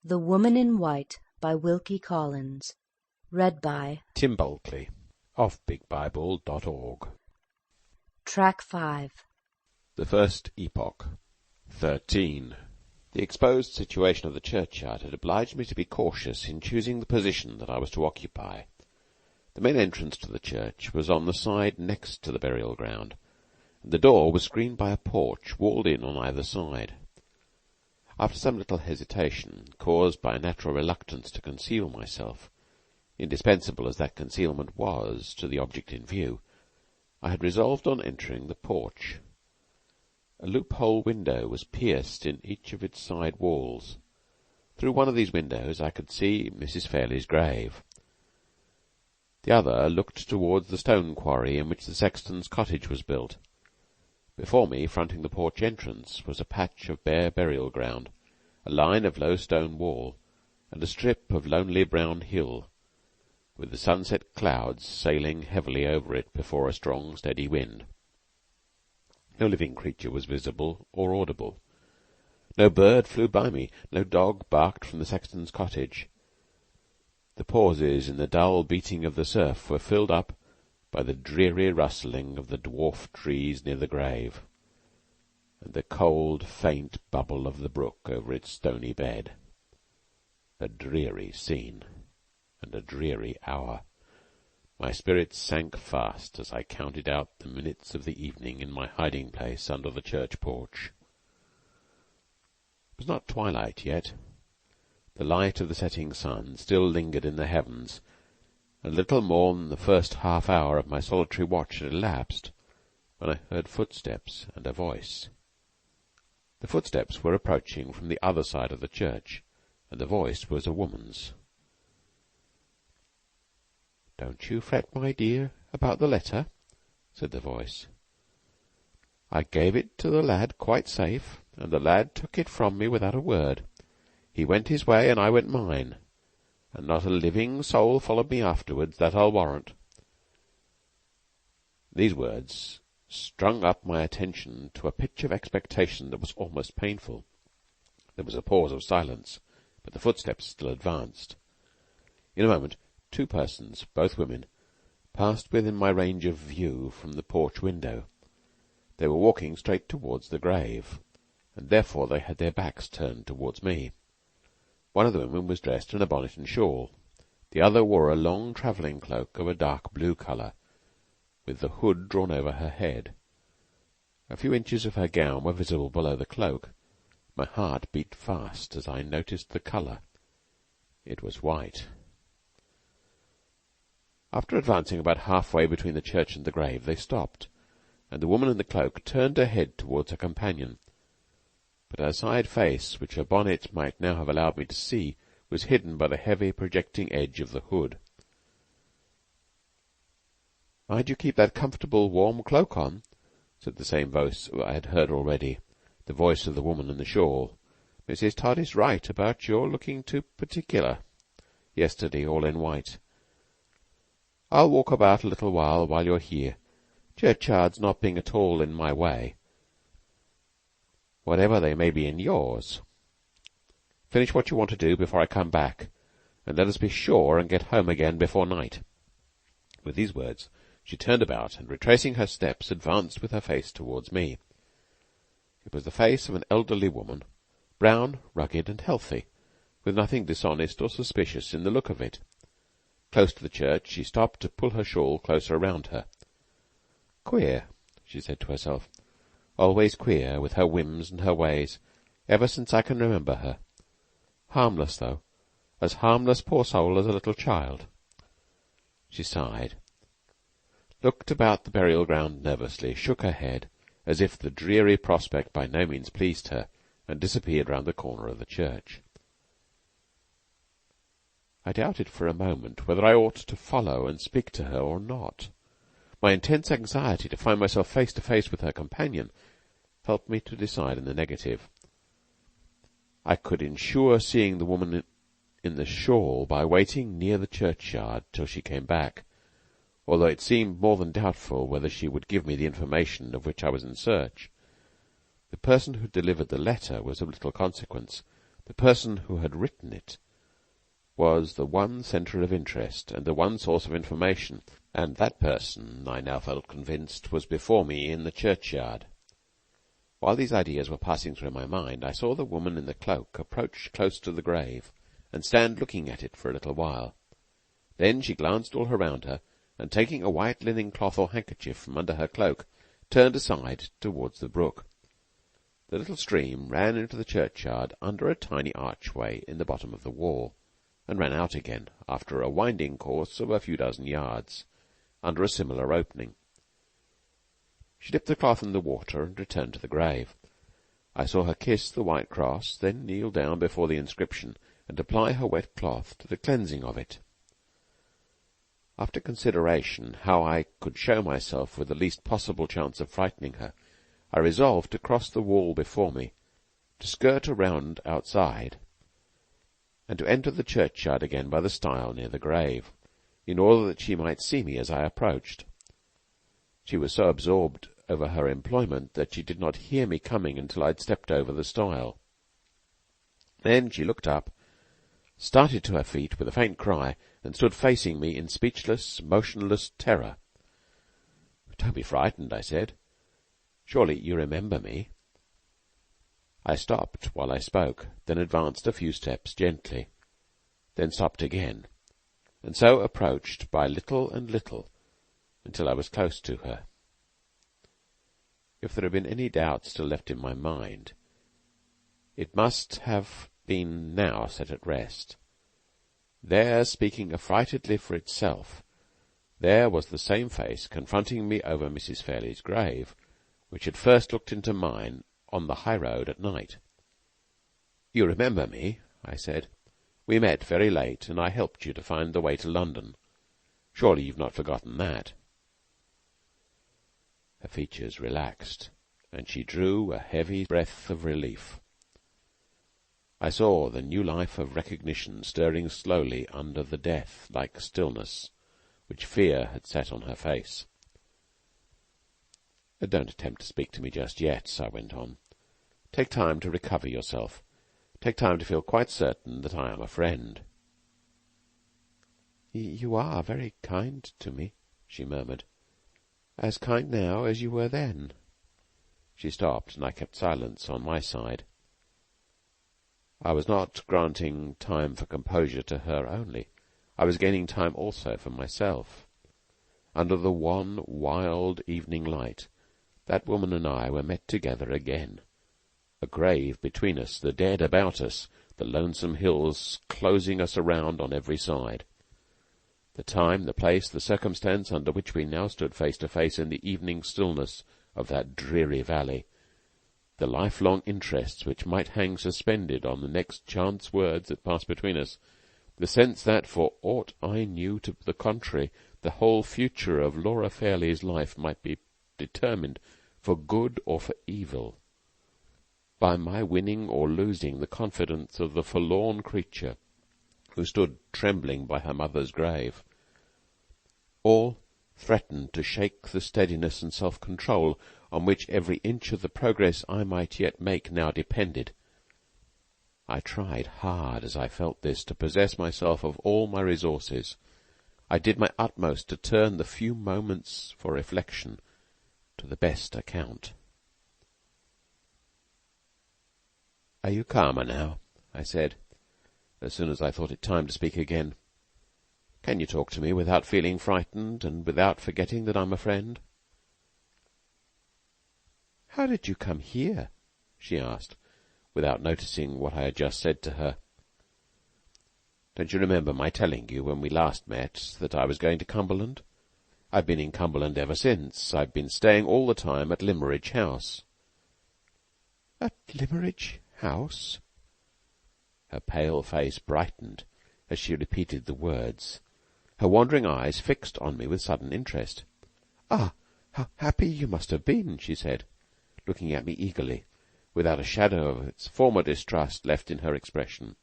The Woman in White by Wilkie Collins. Read by Tim Bulkley of BigBible.org. Track 5. The First Epoch. 13. The exposed situation of the churchyard had obliged me to be cautious in choosing the position that I was to occupy. The main entrance to the church was on the side next to the burial ground, and the door was screened by a porch walled in on either side. After some little hesitation, caused by a natural reluctance to conceal myself, indispensable as that concealment was to the object in view, I had resolved on entering the porch. A loophole window was pierced in each of its side walls. Through one of these windows I could see Mrs. Fairley's grave. The other looked towards the stone quarry in which the sexton's cottage was built. Before me, fronting the porch entrance, was a patch of bare burial ground, a line of low stone wall, and a strip of lonely brown hill, with the sunset clouds sailing heavily over it before a strong, steady wind. No living creature was visible or audible. No bird flew by me, no dog barked from the sexton's cottage. The pauses in the dull beating of the surf were filled up by the dreary rustling of the dwarf trees near the grave, and the cold, faint bubble of the brook over its stony bed. A dreary scene, and a dreary hour. My spirits sank fast as I counted out the minutes of the evening in my hiding-place under the church porch. It was not twilight yet. The light of the setting sun still lingered in the heavens, and little more than the first half-hour of my solitary watch had elapsed, when I heard footsteps and a voice. The footsteps were approaching from the other side of the church, and the voice was a woman's. "Don't you fret, my dear, about the letter," said the voice. "I gave it to the lad quite safe, and the lad took it from me without a word. He went his way, and I went mine, and not a living soul followed me afterwards, that I'll warrant." These words strung up my attention to a pitch of expectation that was almost painful. There was a pause of silence, but the footsteps still advanced. In a moment, two persons, both women, passed within my range of view from the porch window. They were walking straight towards the grave, and therefore they had their backs turned towards me. One of the women was dressed in a bonnet and shawl. The other wore a long travelling cloak of a dark blue colour, with the hood drawn over her head. A few inches of her gown were visible below the cloak. My heart beat fast as I noticed the colour. It was white. After advancing about half-way between the church and the grave, they stopped, and the woman in the cloak turned her head towards her companion. But her side face, which her bonnet might now have allowed me to see, was hidden by the heavy projecting edge of the hood. "Mind you keep that comfortable warm cloak on," said the same voice I had heard already, the voice of the woman in the shawl. "Mrs. Todd is right about your looking too particular yesterday, all in white. I'll walk about a little while you're here, churchyards not being at all in my way, whatever they may be in yours. Finish what you want to do before I come back, and let us be sure and get home again before night." With these words she turned about, and retracing her steps, advanced with her face towards me. It was the face of an elderly woman, brown, rugged, and healthy, with nothing dishonest or suspicious in the look of it. Close to the church she stopped to pull her shawl closer round her. "Queer," she said to herself. "Always queer, with her whims and her ways, ever since I can remember her. Harmless, though, as harmless, poor soul, as a little child." She sighed, looked about the burial ground nervously, shook her head, as if the dreary prospect by no means pleased her, and disappeared round the corner of the church. I doubted for a moment whether I ought to follow and speak to her or not. My intense anxiety to find myself face to face with her companion helped me to decide in the negative. I could ensure seeing the woman in the shawl by waiting near the churchyard till she came back, although it seemed more than doubtful whether she would give me the information of which I was in search. The person who delivered the letter was of little consequence, The person who had written it was the one centre of interest and the one source of information, and that person, I now felt convinced, was before me in the churchyard. While these ideas were passing through my mind, I saw the woman in the cloak approach close to the grave, and stand looking at it for a little while. Then she glanced all around her, and taking a white linen cloth or handkerchief from under her cloak, turned aside towards the brook. The little stream ran into the churchyard under a tiny archway in the bottom of the wall, and ran out again, after a winding course of a few dozen yards, under a similar opening. She dipped the cloth in the water and returned to the grave. I saw her kiss the white cross, then kneel down before the inscription, and apply her wet cloth to the cleansing of it. After consideration how I could show myself with the least possible chance of frightening her, I resolved to cross the wall before me, to skirt around outside, and to enter the churchyard again by the stile near the grave, in order that she might see me as I approached. She was so absorbed over her employment that she did not hear me coming until I had stepped over the stile. Then she looked up, started to her feet with a faint cry, and stood facing me in speechless, motionless terror. "Don't be frightened," I said. "Surely you remember me?" I stopped while I spoke, then advanced a few steps gently, then stopped again, and so approached by little and little until I was close to her. If there had been any doubt still left in my mind, it must have been now set at rest. There, speaking affrightedly for itself, there was the same face confronting me over Mrs. Fairley's grave, which had first looked into mine on the high road at night. "You remember me," I said. "We met very late, and I helped you to find the way to London. Surely you've not forgotten that?" Her features relaxed, and she drew a heavy breath of relief. I saw the new life of recognition stirring slowly under the death-like stillness which fear had set on her face. "Don't attempt to speak to me just yet," I went on. "Take time to recover yourself. Take time to feel quite certain that I am a friend." "You are very kind to me," she murmured. "As kind now as you were then." She stopped, and I kept silence on my side. I was not granting time for composure to her only. I was gaining time also for myself. Under the one wild evening light, that woman and I were met together again. A grave between us, the dead about us, the lonesome hills closing us around on every side. The time, the place, the circumstance under which we now stood face to face in the evening stillness of that dreary valley, the lifelong interests which might hang suspended on the next chance words that passed between us, the sense that, for aught I knew to the contrary, the whole future of Laura Fairley's life might be determined, for good or for evil, by my winning or losing the confidence of the forlorn creature who stood trembling by her mother's grave. All threatened to shake the steadiness and self-control on which every inch of the progress I might yet make now depended. I tried hard, as I felt this, to possess myself of all my resources. I did my utmost to turn the few moments for reflection to the best account. "Are you calmer now?" I said, as soon as I thought it time to speak again. "Can you talk to me without feeling frightened, and without forgetting that I'm a friend?" "How did you come here?" she asked, without noticing what I had just said to her. "Don't you remember my telling you when we last met that I was going to Cumberland? I've been in Cumberland ever since. I've been staying all the time at Limmeridge House." "At Limmeridge House?" Her pale face brightened as she repeated the words, her wandering eyes fixed on me with sudden interest. "Ah, how happy you must have been," she said, looking at me eagerly, without a shadow of its former distrust left in her expression.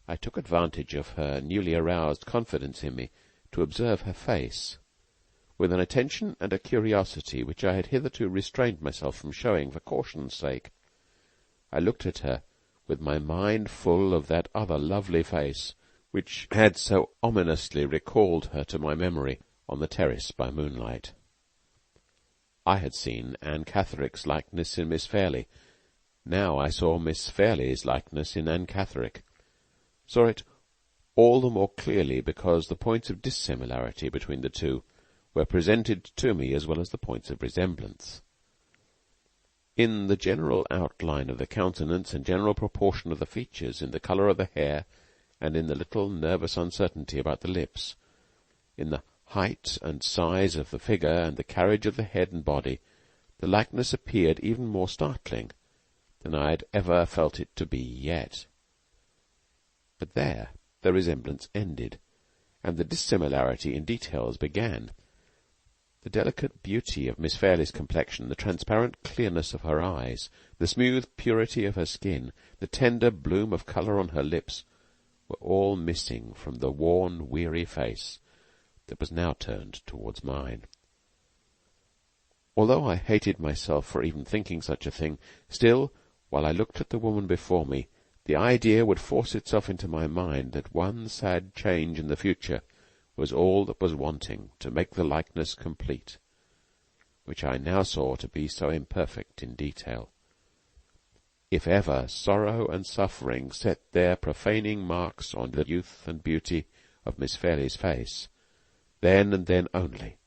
I took advantage of her newly aroused confidence in me to observe her face, with an attention and a curiosity which I had hitherto restrained myself from showing for caution's sake. I looked at her with my mind full of that other lovely face, which had so ominously recalled her to my memory on the terrace by moonlight. I had seen Anne Catherick's likeness in Miss Fairlie. Now I saw Miss Fairlie's likeness in Anne Catherick. Saw it all the more clearly because the points of dissimilarity between the two were presented to me as well as the points of resemblance. In the general outline of the countenance and general proportion of the features, in the colour of the hair, and in the little nervous uncertainty about the lips, in the height and size of the figure and the carriage of the head and body, the likeness appeared even more startling than I had ever felt it to be yet. But there the resemblance ended, and the dissimilarity in details began. The delicate beauty of Miss Fairlie's complexion, the transparent clearness of her eyes, the smooth purity of her skin, the tender bloom of colour on her lips, were all missing from the worn, weary face that was now turned towards mine. Although I hated myself for even thinking such a thing, still, while I looked at the woman before me, the idea would force itself into my mind that one sad change in the future was all that was wanting to make the likeness complete, which I now saw to be so imperfect in detail. If ever sorrow and suffering set their profaning marks on the youth and beauty of Miss Fairlie's face, then and then only,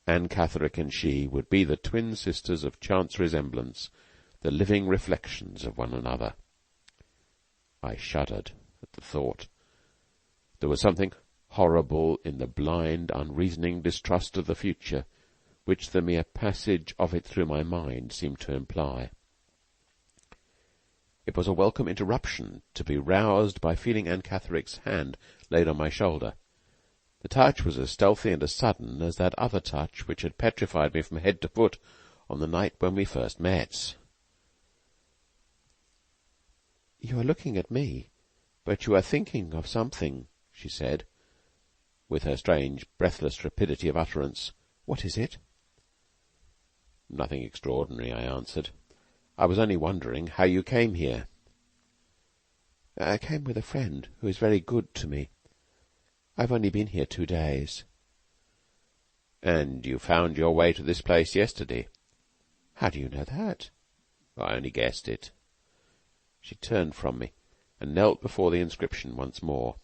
Anne Catherick and she would be the twin sisters of chance resemblance, the living reflections of one another. I shuddered at the thought. There was something horrible in the blind, unreasoning distrust of the future, which the mere passage of it through my mind seemed to imply. It was a welcome interruption to be roused by feeling Anne Catherick's hand laid on my shoulder. The touch was as stealthy and as sudden as that other touch which had petrified me from head to foot on the night when we first met. "You are looking at me, but you are thinking of something," she said, with her strange, breathless rapidity of utterance. "What is it?" "Nothing extraordinary," I answered. "I was only wondering how you came here." "I came with a friend who is very good to me. I've only been here 2 days." "And you found your way to this place yesterday?" "How do you know that?" "I only guessed it." She turned from me and knelt before the inscription once more.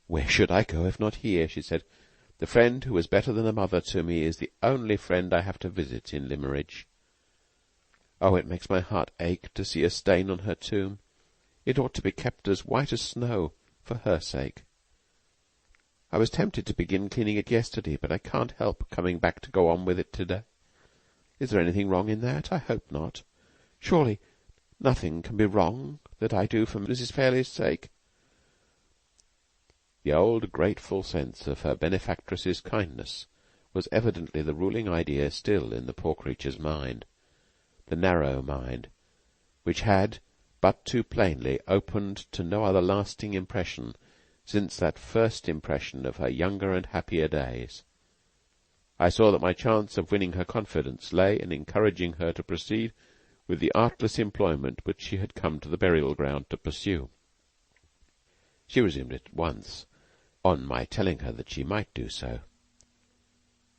"Where should I go if not here?" she said. "The friend who was better than a mother to me is the only friend I have to visit in Limmeridge. Oh, it makes my heart ache to see a stain on her tomb. It ought to be kept as white as snow, for her sake. I was tempted to begin cleaning it yesterday, but I can't help coming back to go on with it today. Is there anything wrong in that? I hope not. Surely nothing can be wrong that I do for Mrs. Fairlie's sake." The old grateful sense of her benefactress's kindness was evidently the ruling idea still in the poor creature's mind, the narrow mind, which had but too plainly opened to no other lasting impression since that first impression of her younger and happier days. I saw that my chance of winning her confidence lay in encouraging her to proceed with the artless employment which she had come to the burial-ground to pursue. She resumed it at once, on my telling her that she might do so,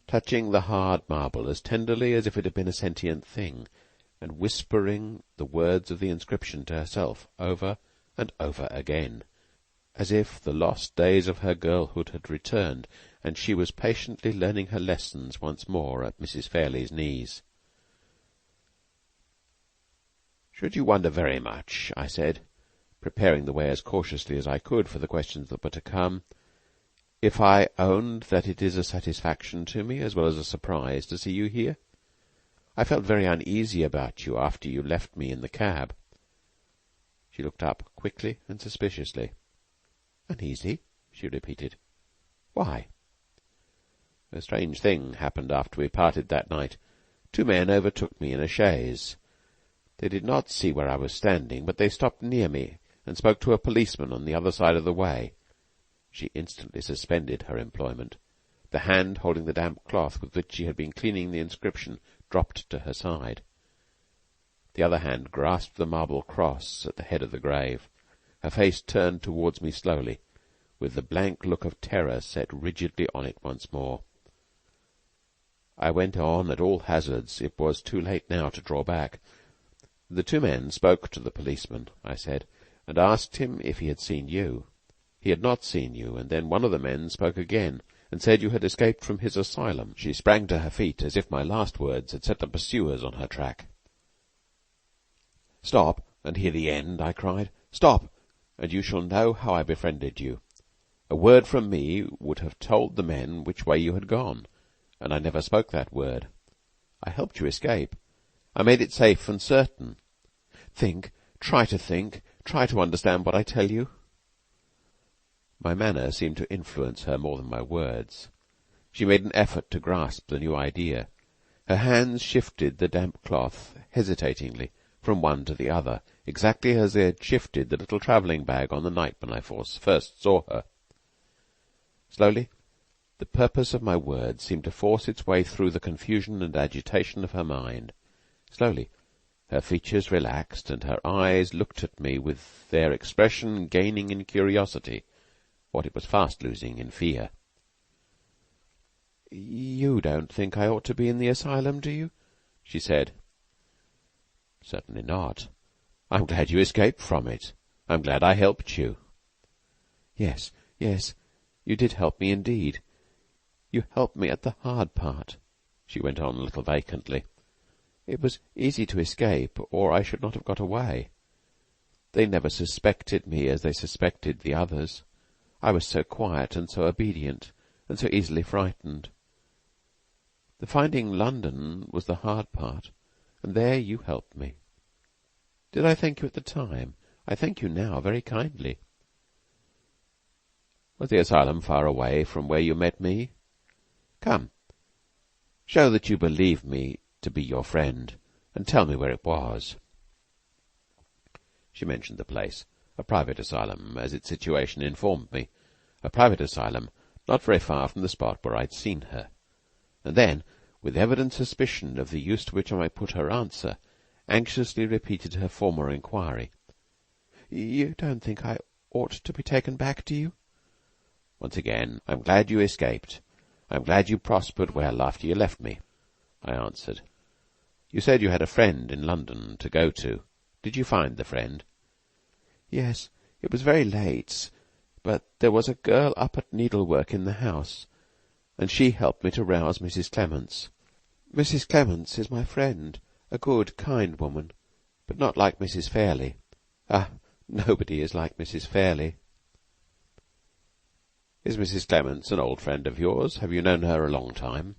touching the hard marble as tenderly as if it had been a sentient thing, and whispering the words of the inscription to herself over and over again, as if the lost days of her girlhood had returned, and she was patiently learning her lessons once more at Mrs. Fairlie's knees. "Should you wonder very much," I said, preparing the way as cautiously as I could for the questions that were to come, "if I owned that it is a satisfaction to me as well as a surprise to see you here? I felt very uneasy about you after you left me in the cab." She looked up quickly and suspiciously. "Uneasy?" she repeated. "Why?" "A strange thing happened after we parted that night. 2 men overtook me in a chaise. They did not see where I was standing, but they stopped near me and spoke to a policeman on the other side of the way." She instantly suspended her employment. The hand holding the damp cloth with which she had been cleaning the inscription dropped to her side. The other hand grasped the marble cross at the head of the grave. Her face turned towards me slowly, with the blank look of terror set rigidly on it once more. I went on at all hazards. It was too late now to draw back. "The two men spoke to the policeman," I said, "and asked him if he had seen you. He had not seen you, and then one of the men spoke again, and said you had escaped from his asylum." She sprang to her feet, as if my last words had set the pursuers on her track. "Stop, and hear the end," I cried. "Stop, and you shall know how I befriended you. A word from me would have told the men which way you had gone, and I never spoke that word. I helped you escape. I made it safe and certain. Think, try to understand what I tell you." My manner seemed to influence her more than my words. She made an effort to grasp the new idea. Her hands shifted the damp cloth hesitatingly from one to the other, exactly as they had shifted the little travelling bag on the night when I first saw her. Slowly, the purpose of my words seemed to force its way through the confusion and agitation of her mind. Slowly, her features relaxed, and her eyes looked at me with their expression gaining in curiosity what it was fast losing in fear. "You don't think I ought to be in the asylum, do you?" she said. "Certainly not. I'm glad you escaped from it. I'm glad I helped you." Yes, you did help me indeed. You helped me at the hard part," she went on a little vacantly. "It was easy to escape, or I should not have got away. They never suspected me as they suspected the others. I was so quiet and so obedient, and so easily frightened. The finding London was the hard part, and there you helped me. Did I thank you at the time? I thank you now very kindly." "Was the asylum far away from where you met me? Come, show that you believe me to be your friend, and tell me where it was." She mentioned the place, a private asylum, as its situation informed me, a private asylum not very far from the spot where I'd seen her, and then, with evident suspicion of the use to which I might put her answer, anxiously repeated her former inquiry. "You don't think I ought to be taken back, do you?" "Once again, I'm glad you escaped. I'm glad you prospered well after you left me," I answered. "You said you had a friend in London to go to. Did you find the friend?" "Yes, it was very late, but there was a girl up at needlework in the house, and she helped me to rouse Mrs. Clements. Mrs. Clements is my friend, a good, kind woman, but not like Mrs. Fairley. Ah, nobody is like Mrs. Fairley." "Is Mrs. Clements an old friend of yours? Have you known her a long time?"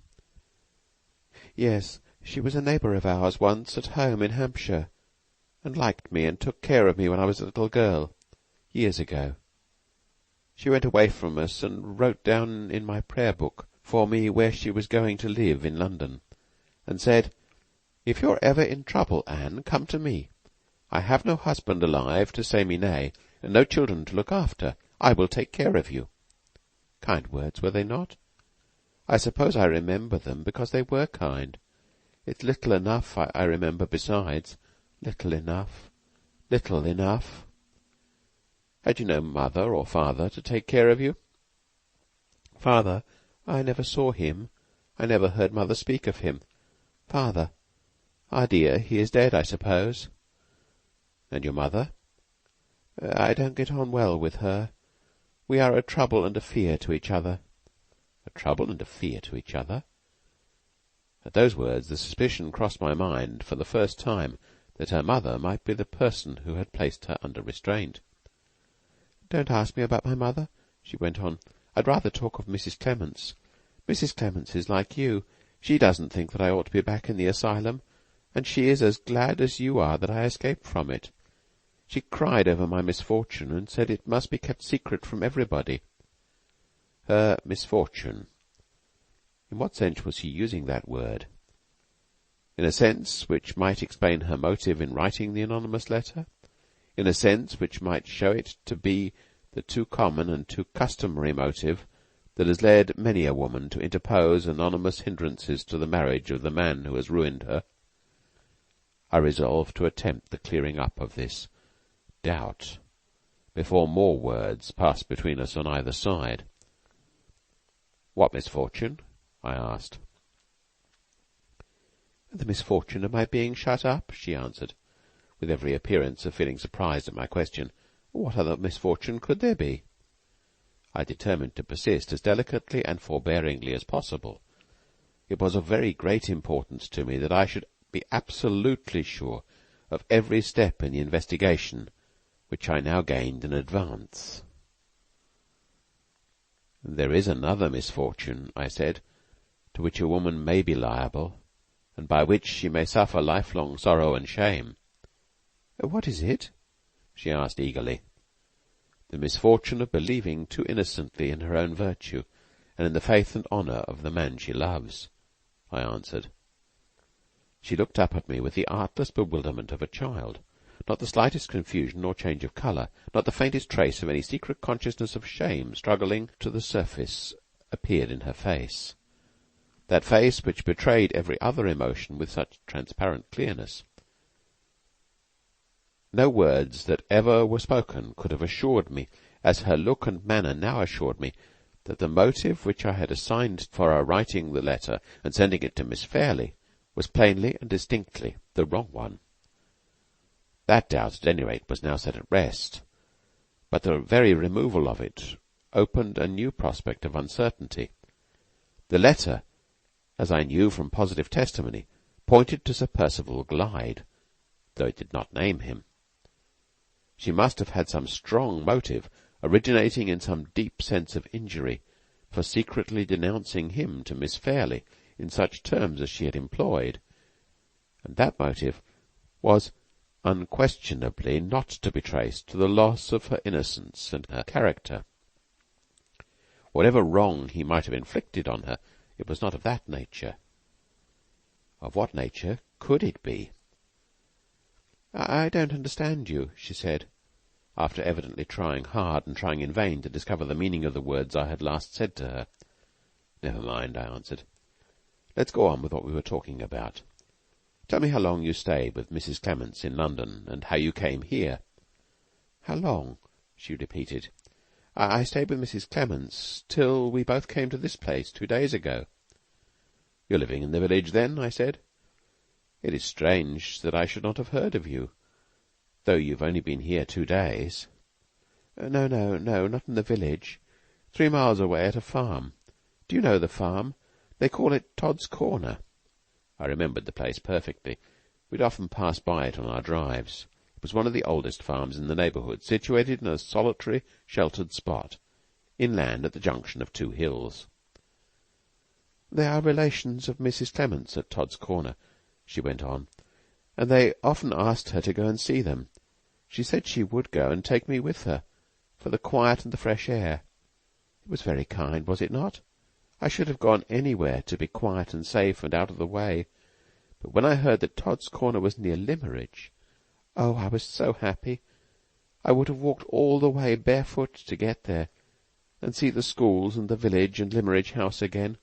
"Yes, she was a neighbour of ours once at home in Hampshire, and liked me and took care of me when I was a little girl, years ago. She went away from us and wrote down in my prayer book for me where she was going to live in London, and said, 'If you're ever in trouble, Anne, come to me. I have no husband alive to say me nay, and no children to look after. I will take care of you.' Kind words, were they not? I suppose I remember them because they were kind. It's little enough I remember besides. Little enough. Had you no mother or father to take care of you?" "Father, I never saw him. I never heard mother speak of him. Father, ah dear, he is dead, I suppose." "And your mother?" "I don't get on well with her. We are a trouble and a fear to each other." "A trouble and a fear to each other?" At those words the suspicion crossed my mind for the first time that her mother might be the person who had placed her under restraint. "Don't ask me about my mother," she went on. "I'd rather talk of Mrs. Clements. Mrs. Clements is like you. She doesn't think that I ought to be back in the asylum, and she is as glad as you are that I escaped from it. She cried over my misfortune, and said it must be kept secret from everybody." "Her misfortune?" In what sense was she using that word? In a sense which might explain her motive in writing the anonymous letter? In a sense which might show it to be the too common and too customary motive that has led many a woman to interpose anonymous hindrances to the marriage of the man who has ruined her? I resolved to attempt the clearing up of this doubt before more words passed between us on either side. "What misfortune?" I asked. "The misfortune of my being shut up," she answered, with every appearance of feeling surprised at my question. "What other misfortune could there be?" I determined to persist as delicately and forbearingly as possible. It was of very great importance to me that I should be absolutely sure of every step in the investigation which I now gained in advance. "There is another misfortune," I said, "to which a woman may be liable, and by which she may suffer lifelong sorrow and shame." "What is it?" she asked eagerly. "The misfortune of believing too innocently in her own virtue, and in the faith and honour of the man she loves," I answered. She looked up at me with the artless bewilderment of a child. Not the slightest confusion or change of colour, not the faintest trace of any secret consciousness of shame struggling to the surface appeared in her face. That face which betrayed every other emotion with such transparent clearness. No words that ever were spoken could have assured me, as her look and manner now assured me, that the motive which I had assigned for her writing the letter and sending it to Miss Fairley was plainly and distinctly the wrong one. That doubt, at any rate, was now set at rest, but the very removal of it opened a new prospect of uncertainty. The letter, as I knew from positive testimony, pointed to Sir Percival Glyde, though it did not name him. She must have had some strong motive, originating in some deep sense of injury, for secretly denouncing him to Miss Fairley in such terms as she had employed, and that motive was unquestionably not to be traced to the loss of her innocence and her character. Whatever wrong he might have inflicted on her, it was not of that nature. Of what nature could it be? "I don't understand you," she said, after evidently trying hard and trying in vain to discover the meaning of the words I had last said to her. "Never mind," I answered. "Let's go on with what we were talking about. Tell me how long you stayed with Mrs. Clements in London, and how you came here." "How long?" she repeated. I stayed with Mrs. Clements till we both came to this place 2 days ago." "You're living in the village, then?" I said. "It is strange that I should not have heard of you, though you've only been here 2 days." No, not in the village. 3 miles away at a farm. Do you know the farm? They call it Todd's Corner." I remembered the place perfectly. We'd often passed by it on our drives. It was one of the oldest farms in the neighbourhood, situated in a solitary, sheltered spot, inland at the junction of 2 hills. "They are relations of Mrs. Clements at Todd's Corner," she went on, "and they often asked her to go and see them. She said she would go and take me with her, for the quiet and the fresh air. It was very kind, was it not? I should have gone anywhere to be quiet and safe and out of the way, but when I heard that Todd's Corner was near Limmeridge, oh, I was so happy. I would have walked all the way barefoot to get there, and see the schools and the village and Limmeridge House again.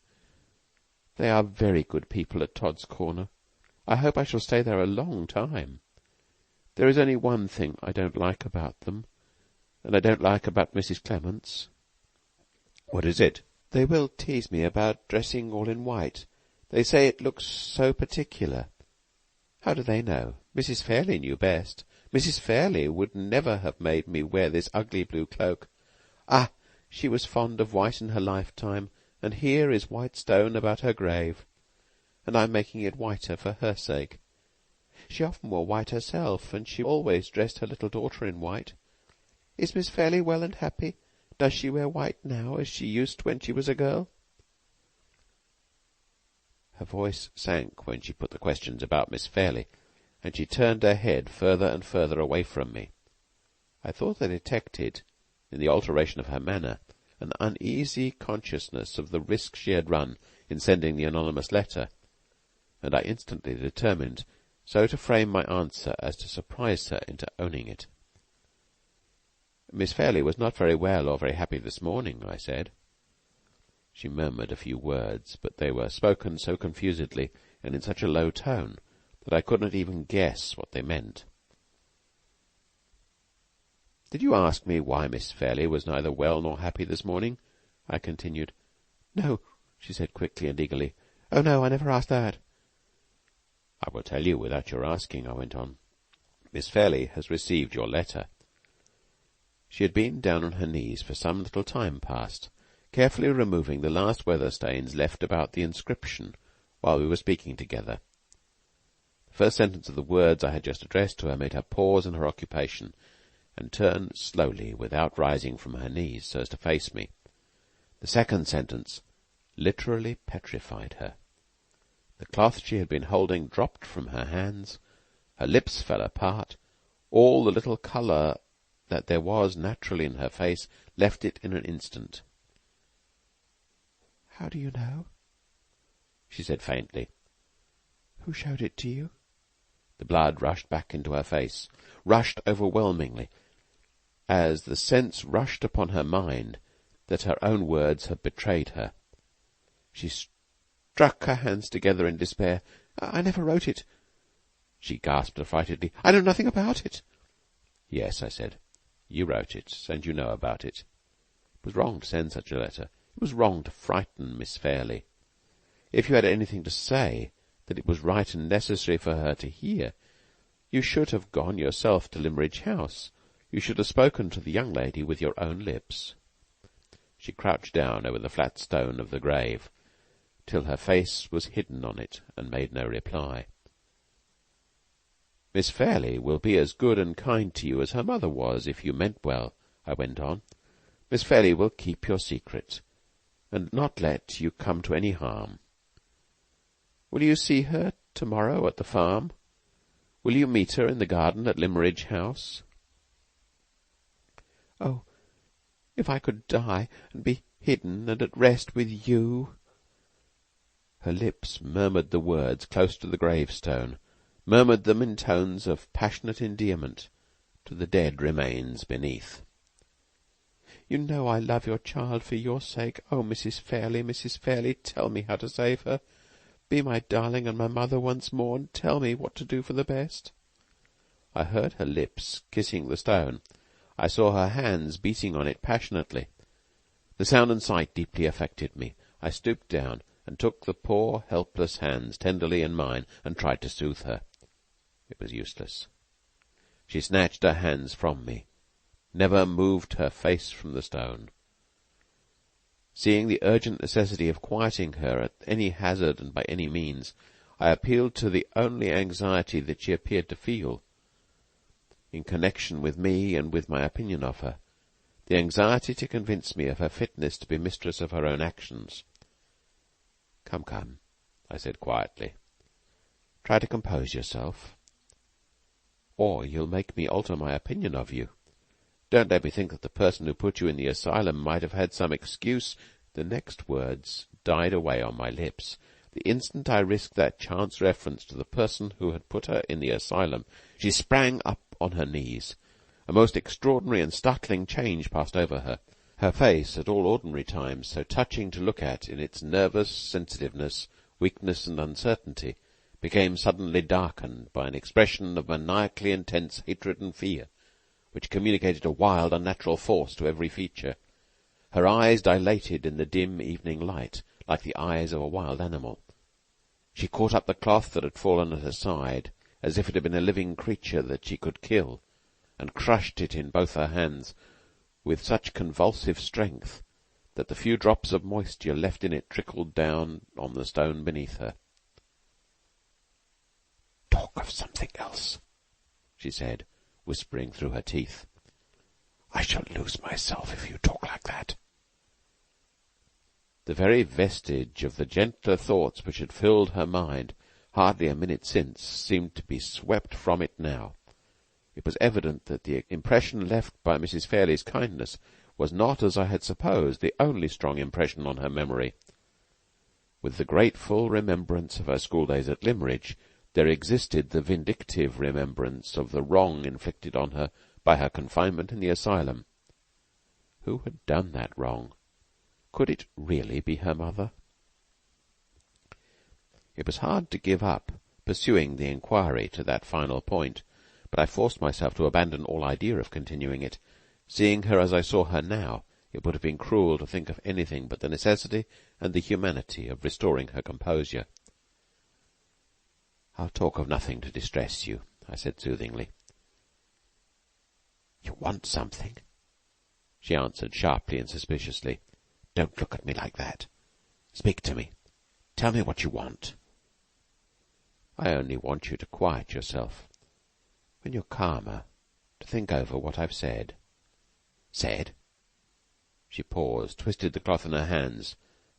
They are very good people at Todd's Corner. I hope I shall stay there a long time. There is only one thing I don't like about them, and I don't like about Mrs. Clements." "What is it?" "They will tease me about dressing all in white. They say it looks so particular." "How do they know? Mrs. Fairley knew best. Mrs. Fairley would never have made me wear this ugly blue cloak. Ah, she was fond of white in her lifetime, and here is white stone about her grave, and I'm making it whiter for her sake. She often wore white herself, and she always dressed her little daughter in white. Is Miss Fairley well and happy? Does she wear white now, as she used when she was a girl?" Her voice sank when she put the questions about Miss Fairley, and she turned her head further and further away from me. I thought I detected, in the alteration of her manner, an uneasy consciousness of the risk she had run in sending the anonymous letter, and I instantly determined so to frame my answer as to surprise her into owning it. "Miss Fairley was not very well or very happy this morning," I said. She murmured a few words, but they were spoken so confusedly and in such a low tone that I could not even guess what they meant. "Did you ask me why Miss Fairlie was neither well nor happy this morning?" I continued. "No," she said quickly and eagerly. "Oh, no, I never asked that." "I will tell you without your asking," I went on. "Miss Fairlie has received your letter." She had been down on her knees for some little time past, carefully removing the last weather stains left about the inscription while we were speaking together. The first sentence of the words I had just addressed to her made her pause in her occupation and turn slowly without rising from her knees so as to face me. The second sentence literally petrified her. The cloth she had been holding dropped from her hands, her lips fell apart, all the little colour that there was naturally in her face left it in an instant. "How do you know?" she said faintly. "Who showed it to you?" The blood rushed back into her face, rushed overwhelmingly, as the sense rushed upon her mind that her own words had betrayed her. She struck her hands together in despair. "I never wrote it," she gasped affrightedly. "I know nothing about it." "Yes," I said, "you wrote it, and you know about it. It was wrong to send such a letter. It was wrong to frighten Miss Fairlie. If you had anything to say that it was right and necessary for her to hear, you should have gone yourself to Limmeridge House. You should have spoken to the young lady with your own lips." She crouched down over the flat stone of the grave till her face was hidden on it, and made no reply. "Miss Fairlie will be as good and kind to you as her mother was, if you meant well," I went on. "Miss Fairlie will keep your secret, and not let you come to any harm. Will you see her to-morrow at the farm? Will you meet her in the garden at Limmeridge House?" "Oh, if I could die, and be hidden and at rest with you!" Her lips murmured the words close to the gravestone, murmured them in tones of passionate endearment to the dead remains beneath. "You know I love your child for your sake. Oh, Mrs. Fairlie, tell me how to save her. Be my darling and my mother once more, and tell me what to do for the best." I heard her lips kissing the stone. I saw her hands beating on it passionately. The sound and sight deeply affected me. I stooped down and took the poor helpless hands tenderly in mine and tried to soothe her. It was useless. She snatched her hands from me, never moved her face from the stone. Seeing the urgent necessity of quieting her at any hazard and by any means, I appealed to the only anxiety that she appeared to feel in connection with me and with my opinion of her, the anxiety to convince me of her fitness to be mistress of her own actions. Come, I said quietly. "Try to compose yourself, or you'll make me alter my opinion of you. Don't let me think that the person who put you in the asylum might have had some excuse." The next words died away on my lips. The instant I risked that chance reference to the person who had put her in the asylum, she sprang up on her knees. A most extraordinary and startling change passed over her. Her face, at all ordinary times so touching to look at in its nervous sensitiveness, weakness, and uncertainty, became suddenly darkened by an expression of maniacally intense hatred and fear, which communicated a wild, unnatural force to every feature. Her eyes dilated in the dim evening light, like the eyes of a wild animal. She caught up the cloth that had fallen at her side, as if it had been a living creature that she could kill, and crushed it in both her hands with such convulsive strength that the few drops of moisture left in it trickled down on the stone beneath her. "Talk of something else," she said, whispering through her teeth. "I shall lose myself if you talk like that." The very vestige of the gentler thoughts which had filled her mind hardly a minute since seemed to be swept from it now. It was evident that the impression left by Mrs. Fairlie's kindness was not, as I had supposed, the only strong impression on her memory. With the grateful remembrance of her schooldays at Limmeridge, there existed the vindictive remembrance of the wrong inflicted on her by her confinement in the asylum. Who had done that wrong? Could it really be her mother? It was hard to give up pursuing the inquiry to that final point, but I forced myself to abandon all idea of continuing it. Seeing her as I saw her now, it would have been cruel to think of anything but the necessity and the humanity of restoring her composure. "I'll talk of nothing to distress you," I said soothingly. "You want something?" she answered sharply and suspiciously. "Don't look at me like that. Speak to me. Tell me what you want." "I only want you to quiet yourself. When you're calmer, to think over what I've said." "Said?" She paused, twisted the cloth in her hands,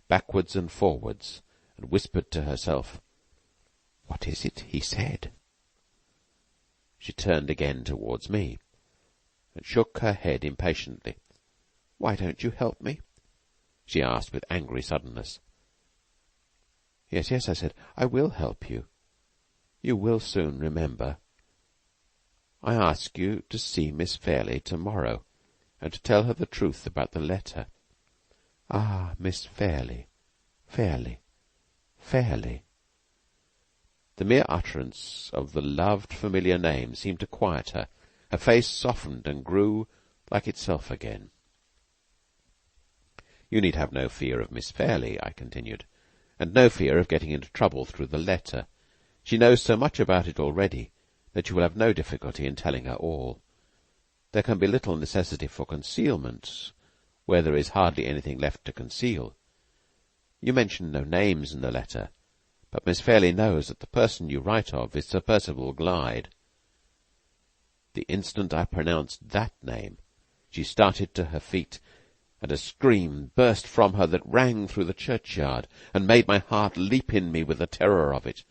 backwards and forwards, and whispered to herself, "What is it he said?" She turned again towards me, and shook her head impatiently. "Why don't you help me?" she asked with angry suddenness. "Yes, yes," I said, "I will help you. You will soon remember. I ask you to see Miss Fairley to-morrow, and to tell her the truth about the letter. Ah, Miss Fairley, Fairley, Fairley." The mere utterance of the loved, familiar name seemed to quiet her. Her face softened and grew like itself again. "You need have no fear of Miss Fairley," I continued, "and no fear of getting into trouble through the letter. She knows so much about it already that you will have no difficulty in telling her all. There can be little necessity for concealment where there is hardly anything left to conceal. You mention no names in the letter, but Miss Fairley knows that the person you write of is Sir Percival Glyde." The instant I pronounced that name, she started to her feet, and a scream burst from her that rang through the churchyard, and made my heart leap in me with the terror of it.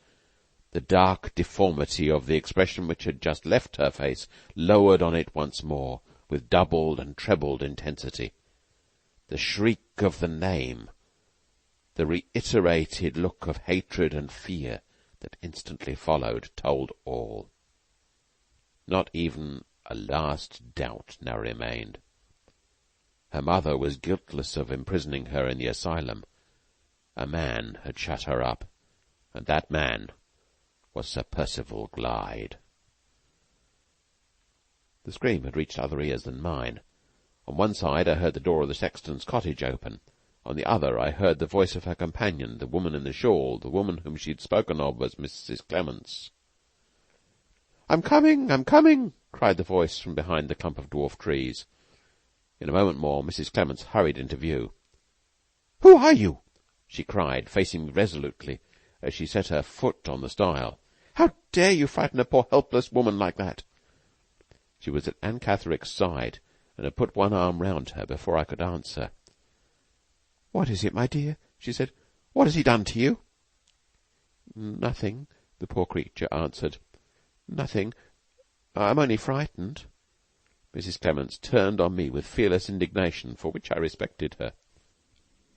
The dark deformity of the expression which had just left her face lowered on it once more, with doubled and trebled intensity. The shriek of the name, the reiterated look of hatred and fear that instantly followed, told all. Not even a last doubt now remained. Her mother was guiltless of imprisoning her in the asylum. A man had shut her up, and that man was Sir Percival Glyde. The scream had reached other ears than mine. On one side I heard the door of the sexton's cottage open. On the other I heard the voice of her companion, the woman in the shawl, the woman whom she had spoken of as Mrs. Clements. I'm coming, cried the voice from behind the clump of dwarf trees. In a moment more Mrs. Clements hurried into view. "Who are you?" she cried, facing me resolutely, as she set her foot on the stile. "How dare you frighten a poor helpless woman like that?" She was at Anne Catherick's side, and had put one arm round her before I could answer. "What is it, my dear?" she said. "What has he done to you?" "Nothing," the poor creature answered. "Nothing. I'm only frightened." Mrs. Clements turned on me with fearless indignation, for which I respected her.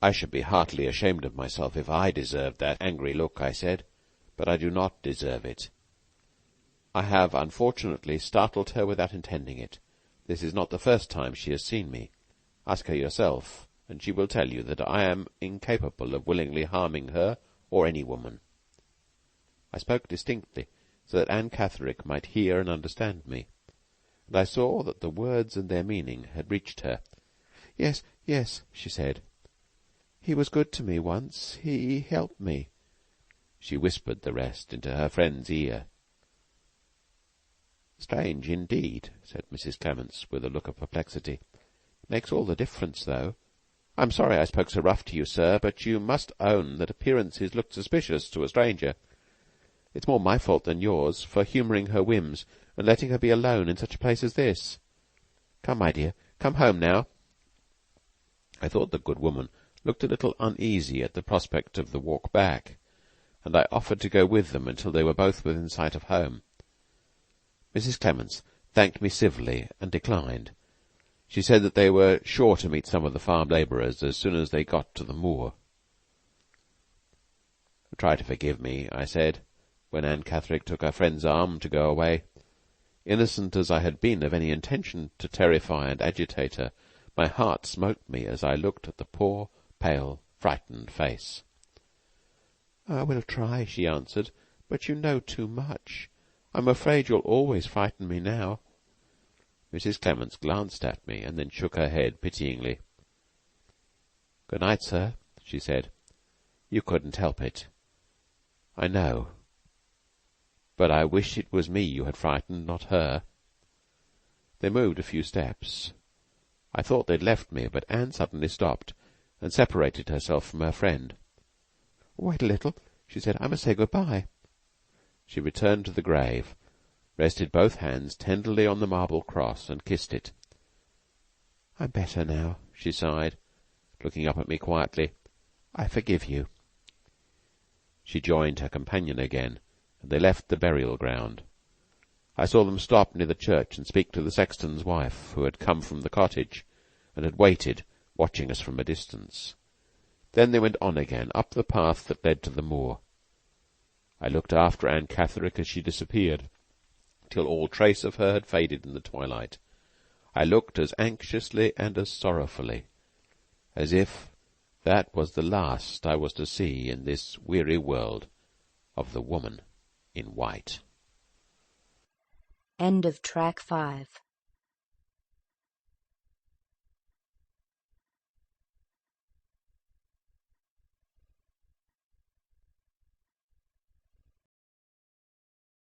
"I should be heartily ashamed of myself if I deserved that angry look," I said, "but I do not deserve it. I have unfortunately startled her without intending it. This is not the first time she has seen me. Ask her yourself, and she will tell you that I am incapable of willingly harming her or any woman." I spoke distinctly, so that Anne Catherick might hear and understand me, and I saw that the words and their meaning had reached her. "Yes, yes," she said. "He was good to me once. He helped me." She whispered the rest into her friend's ear. "Strange indeed," said Mrs. Clements, with a look of perplexity. "Makes all the difference, though. I'm sorry I spoke so rough to you, sir, but you must own that appearances look suspicious to a stranger. It's more my fault than yours for humouring her whims and letting her be alone in such a place as this. Come, my dear, come home now." I thought the good woman looked a little uneasy at the prospect of the walk back, and I offered to go with them until they were both within sight of home. Mrs. Clements thanked me civilly and declined. She said that they were sure to meet some of the farm labourers as soon as they got to the moor. "Try to forgive me," I said, when Anne Catherick took her friend's arm to go away. Innocent as I had been of any intention to terrify and agitate her, my heart smote me as I looked at the poor, pale, frightened face. "I will try," she answered, But you know too much. I'm afraid you'll always frighten me now." Mrs. Clements glanced at me, and then shook her head pityingly. "Good night, sir," she said. "You couldn't help it. I know. But I wish it was me you had frightened, not her." They moved a few steps. I thought they'd left me, but Anne suddenly stopped and separated herself from her friend. "Wait a little," she said. "I must say good-bye." She returned to the grave, rested both hands tenderly on the marble cross, and kissed it. "I'm better now," she sighed, looking up at me quietly. "I forgive you." She joined her companion again, and they left the burial ground. I saw them stop near the church and speak to the sexton's wife, who had come from the cottage, and had waited, watching us from a distance. Then they went on again, up the path that led to the moor. I looked after Anne Catherick as she disappeared, till all trace of her had faded in the twilight. I looked as anxiously and as sorrowfully, as if that was the last I was to see in this weary world of the woman in white. End of Track 5.